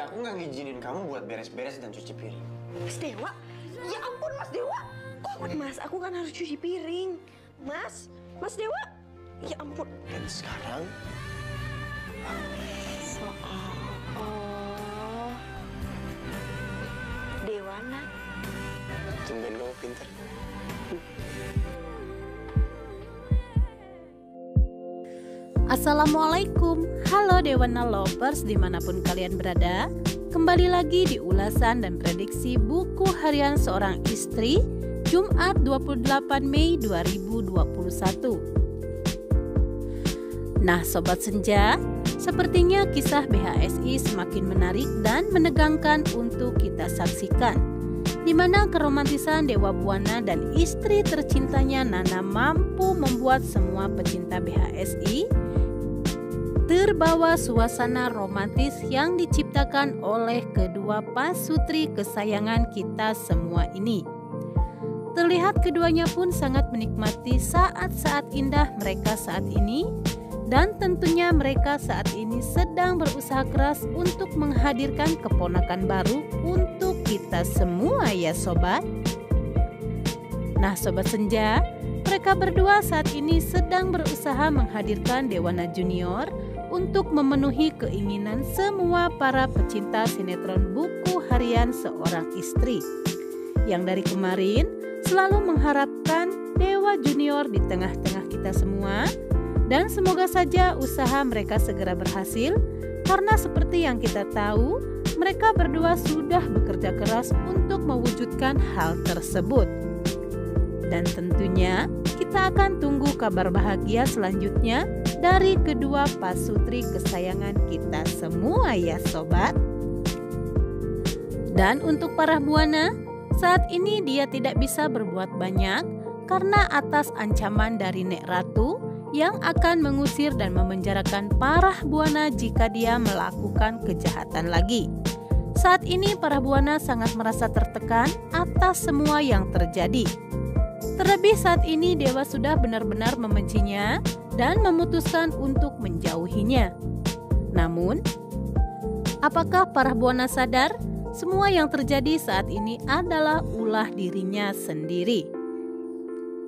Ya aku nggak ngizinin kamu buat beres-beres dan cuci piring. Mas Dewa? Ya ampun Mas Dewa. Kok Mas, aku kan harus cuci piring. Mas Dewa? Ya ampun. Dan sekarang Oh, Dewana. tumben kamu pinter. Assalamualaikum, halo Dewana Lovers dimanapun kalian berada. Kembali lagi di ulasan dan prediksi buku harian seorang istri Jumat 28 Mei 2021. Nah Sobat Senja, sepertinya kisah BHSI semakin menarik dan menegangkan untuk kita saksikan, di mana keromantisan Dewa Buana dan istri tercintanya Nana mampu membuat semua pecinta BHSI terbawa suasana romantis yang diciptakan oleh kedua pasutri kesayangan kita semua ini. Terlihat keduanya pun sangat menikmati saat-saat indah mereka saat ini, dan tentunya mereka saat ini sedang berusaha keras untuk menghadirkan keponakan baru untuk kita semua ya sobat. Nah Sobat Senja, mereka berdua saat ini sedang berusaha menghadirkan Dewana Junior untuk memenuhi keinginan semua para pecinta sinetron buku harian seorang istri, yang dari kemarin selalu mengharapkan Dewa Junior di tengah-tengah kita semua. Dan semoga saja usaha mereka segera berhasil, karena seperti yang kita tahu, mereka berdua sudah bekerja keras untuk mewujudkan hal tersebut. Dan tentunya kita akan tunggu kabar bahagia selanjutnya dari kedua pasutri kesayangan kita semua ya sobat. Dan untuk Parah Buana, saat ini dia tidak bisa berbuat banyak karena atas ancaman dari Nek Ratu yang akan mengusir dan memenjarakan Parah Buana jika dia melakukan kejahatan lagi. Saat ini Parah Buana sangat merasa tertekan atas semua yang terjadi. Terlebih saat ini Dewa sudah benar-benar membencinya dan memutuskan untuk menjauhinya. Namun, apakah Parah Buana sadar semua yang terjadi saat ini adalah ulah dirinya sendiri?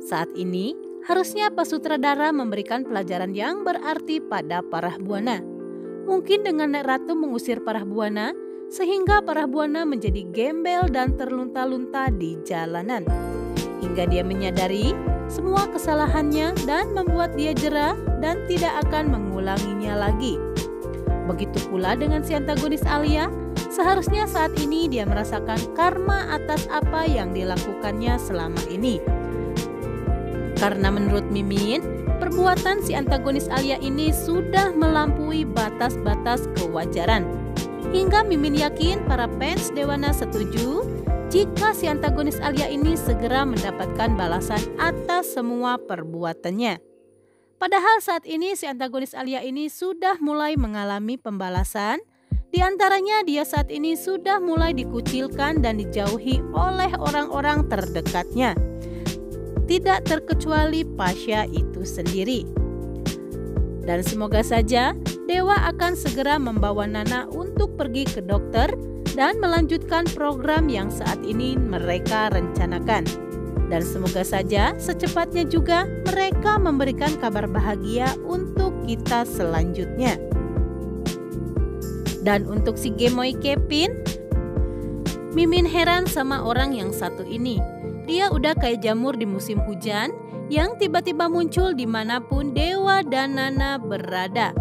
Saat ini, harusnya Pak Sutradara memberikan pelajaran yang berarti pada Parah Buana. Mungkin dengan Nek Ratu mengusir Parah Buana, sehingga Parah Buana menjadi gembel dan terlunta-lunta di jalanan. Hingga dia menyadari semua kesalahannya dan membuat dia jera dan tidak akan mengulanginya lagi. Begitu pula dengan si antagonis Alia, seharusnya saat ini dia merasakan karma atas apa yang dilakukannya selama ini. Karena menurut Mimin, perbuatan si antagonis Alia ini sudah melampaui batas-batas kewajaran. Hingga Mimin yakin para fans Dewana setuju jika si antagonis Alia ini segera mendapatkan balasan atas semua perbuatannya. Padahal saat ini si antagonis Alia ini sudah mulai mengalami pembalasan. Di antaranya dia saat ini sudah mulai dikucilkan dan dijauhi oleh orang-orang terdekatnya. Tidak terkecuali Pasha itu sendiri. Dan semoga saja Dewa akan segera membawa Nana untuk pergi ke dokter dan melanjutkan program yang saat ini mereka rencanakan. Dan semoga saja secepatnya juga mereka memberikan kabar bahagia untuk kita selanjutnya. Dan untuk si Gemoy Kevin, Mimin heran sama orang yang satu ini. Dia udah kayak jamur di musim hujan yang tiba-tiba muncul dimanapun Dewa dan Nana berada.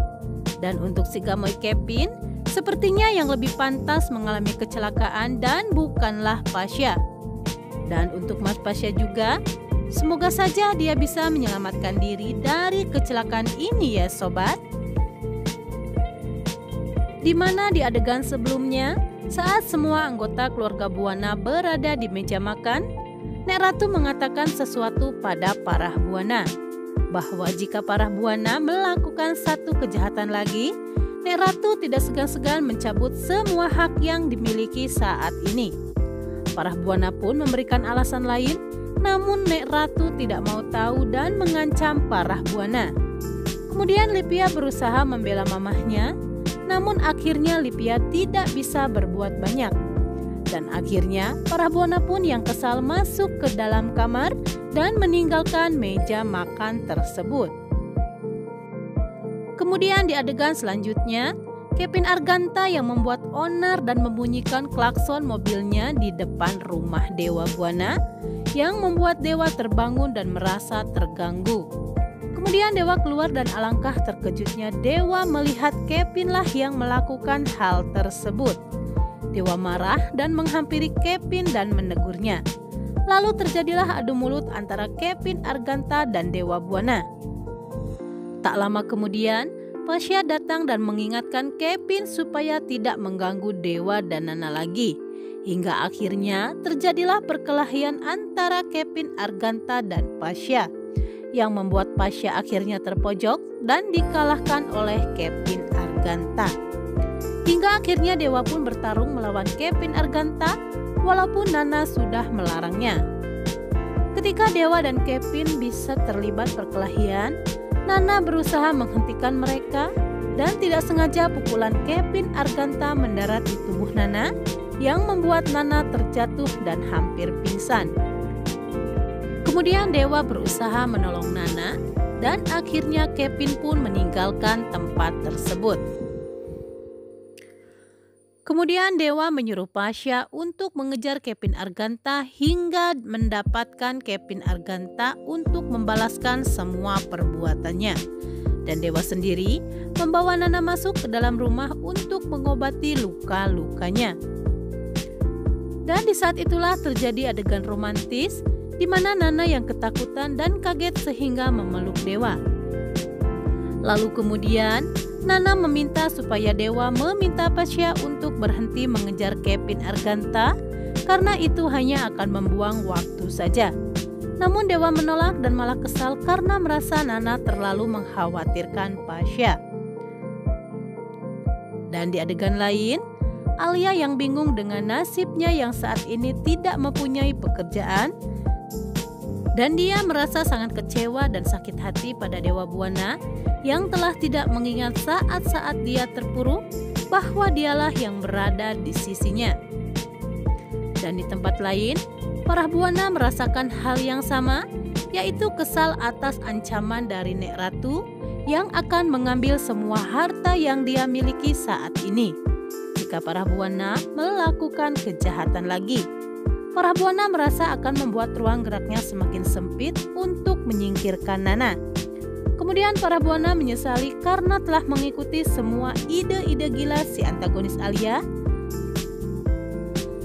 Dan untuk si Gemoy Kevin, sepertinya yang lebih pantas mengalami kecelakaan dan bukanlah Pasha. Dan untuk Mas Pasha juga, semoga saja dia bisa menyelamatkan diri dari kecelakaan ini ya sobat. Dimana di adegan sebelumnya, saat semua anggota keluarga Buana berada di meja makan, Nek Ratu mengatakan sesuatu pada Parah Buana, bahwa jika Parah Buana melakukan satu kejahatan lagi, Nek Ratu tidak segan-segan mencabut semua hak yang dimiliki saat ini. Parah Buana pun memberikan alasan lain, namun Nek Ratu tidak mau tahu dan mengancam Parah Buana. Kemudian Lipia berusaha membela mamahnya, namun akhirnya Livia tidak bisa berbuat banyak. Dan akhirnya para buana pun yang kesal masuk ke dalam kamar dan meninggalkan meja makan tersebut. Kemudian di adegan selanjutnya, Kevin Arganta yang membuat onar dan membunyikan klakson mobilnya di depan rumah Dewa Buana yang membuat Dewa terbangun dan merasa terganggu. Kemudian Dewa keluar dan alangkah terkejutnya Dewa melihat Kevin lah yang melakukan hal tersebut. Dewa marah dan menghampiri Kevin dan menegurnya. Lalu terjadilah adu mulut antara Kevin Arganta dan Dewa Buana. Tak lama kemudian, Pasha datang dan mengingatkan Kevin supaya tidak mengganggu Dewa dan Nana lagi. Hingga akhirnya terjadilah perkelahian antara Kevin Arganta dan Pasha, yang membuat Pasha akhirnya terpojok dan dikalahkan oleh Kevin Arganta. Hingga akhirnya Dewa pun bertarung melawan Kevin Arganta walaupun Nana sudah melarangnya. Ketika Dewa dan Kevin bisa terlibat perkelahian, Nana berusaha menghentikan mereka dan tidak sengaja pukulan Kevin Arganta mendarat di tubuh Nana yang membuat Nana terjatuh dan hampir pingsan. Kemudian Dewa berusaha menolong Nana dan akhirnya Kevin pun meninggalkan tempat tersebut. Kemudian Dewa menyuruh Pasha untuk mengejar Kevin Arganta hingga mendapatkan Kevin Arganta untuk membalaskan semua perbuatannya. Dan Dewa sendiri membawa Nana masuk ke dalam rumah untuk mengobati luka-lukanya. Dan di saat itulah terjadi adegan romantis di mana Nana yang ketakutan dan kaget sehingga memeluk Dewa. Lalu kemudian Nana meminta supaya Dewa meminta Pasha untuk berhenti mengejar Kevin Arganta karena itu hanya akan membuang waktu saja. Namun Dewa menolak dan malah kesal karena merasa Nana terlalu mengkhawatirkan Pasha. Dan di adegan lain, Alia yang bingung dengan nasibnya yang saat ini tidak mempunyai pekerjaan dan dia merasa sangat kecewa dan sakit hati pada Dewa Buana yang telah tidak mengingat saat-saat dia terpuruk bahwa dialah yang berada di sisinya. Dan di tempat lain, para buana merasakan hal yang sama, yaitu kesal atas ancaman dari Nek Ratu yang akan mengambil semua harta yang dia miliki saat ini jika para buana melakukan kejahatan lagi. Para buana merasa akan membuat ruang geraknya semakin sempit untuk menyingkirkan Nana. Kemudian para buana menyesali karena telah mengikuti semua ide-ide gila si antagonis Alia.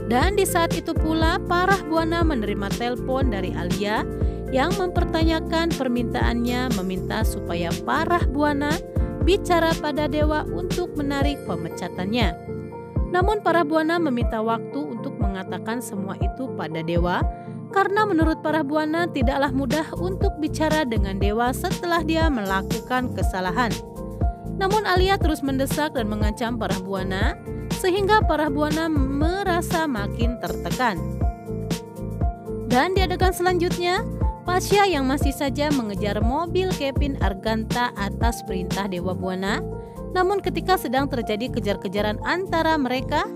Dan di saat itu pula para buana menerima telepon dari Alia yang mempertanyakan permintaannya meminta supaya para buana bicara pada Dewa untuk menarik pemecatannya. Namun para buana meminta waktu untuk mengatakan semua itu pada Dewa karena menurut para buana tidaklah mudah untuk bicara dengan Dewa setelah dia melakukan kesalahan. Namun Alia terus mendesak dan mengancam para buana sehingga para buana merasa makin tertekan. Dan di adegan selanjutnya, Pasha yang masih saja mengejar mobil Kevin Arganta atas perintah Dewa Buana. Namun ketika sedang terjadi kejar-kejaran antara mereka,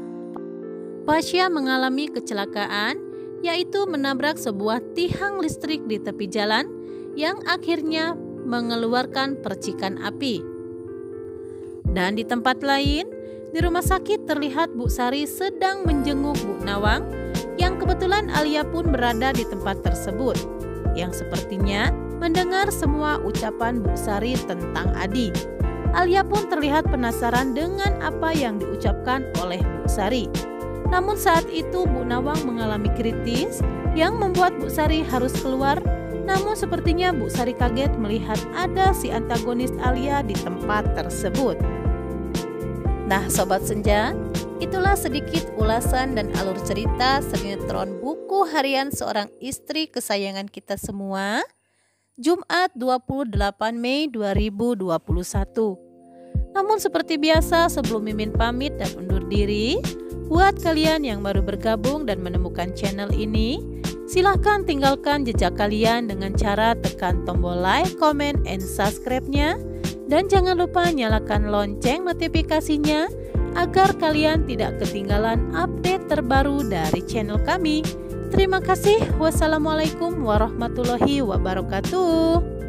Pasha mengalami kecelakaan, yaitu menabrak sebuah tiang listrik di tepi jalan yang akhirnya mengeluarkan percikan api. Dan di tempat lain, di rumah sakit terlihat Bu Sari sedang menjenguk Bu Nawang yang kebetulan Alia pun berada di tempat tersebut, yang sepertinya mendengar semua ucapan Bu Sari tentang Adi. Alia pun terlihat penasaran dengan apa yang diucapkan oleh Bu Sari. Namun saat itu Bu Nawang mengalami kritis yang membuat Bu Sari harus keluar. Namun sepertinya Bu Sari kaget melihat ada si antagonis Alia di tempat tersebut. Nah Sobat Senja, itulah sedikit ulasan dan alur cerita sinetron Buku Harian Seorang Istri Kesayangan Kita Semua, Jumat 28 Mei 2021. Namun seperti biasa sebelum Mimin pamit dan undur diri, buat kalian yang baru bergabung dan menemukan channel ini, silahkan tinggalkan jejak kalian dengan cara tekan tombol like, comment, and subscribe-nya. Dan jangan lupa nyalakan lonceng notifikasinya agar kalian tidak ketinggalan update terbaru dari channel kami. Terima kasih. Wassalamualaikum warahmatullahi wabarakatuh.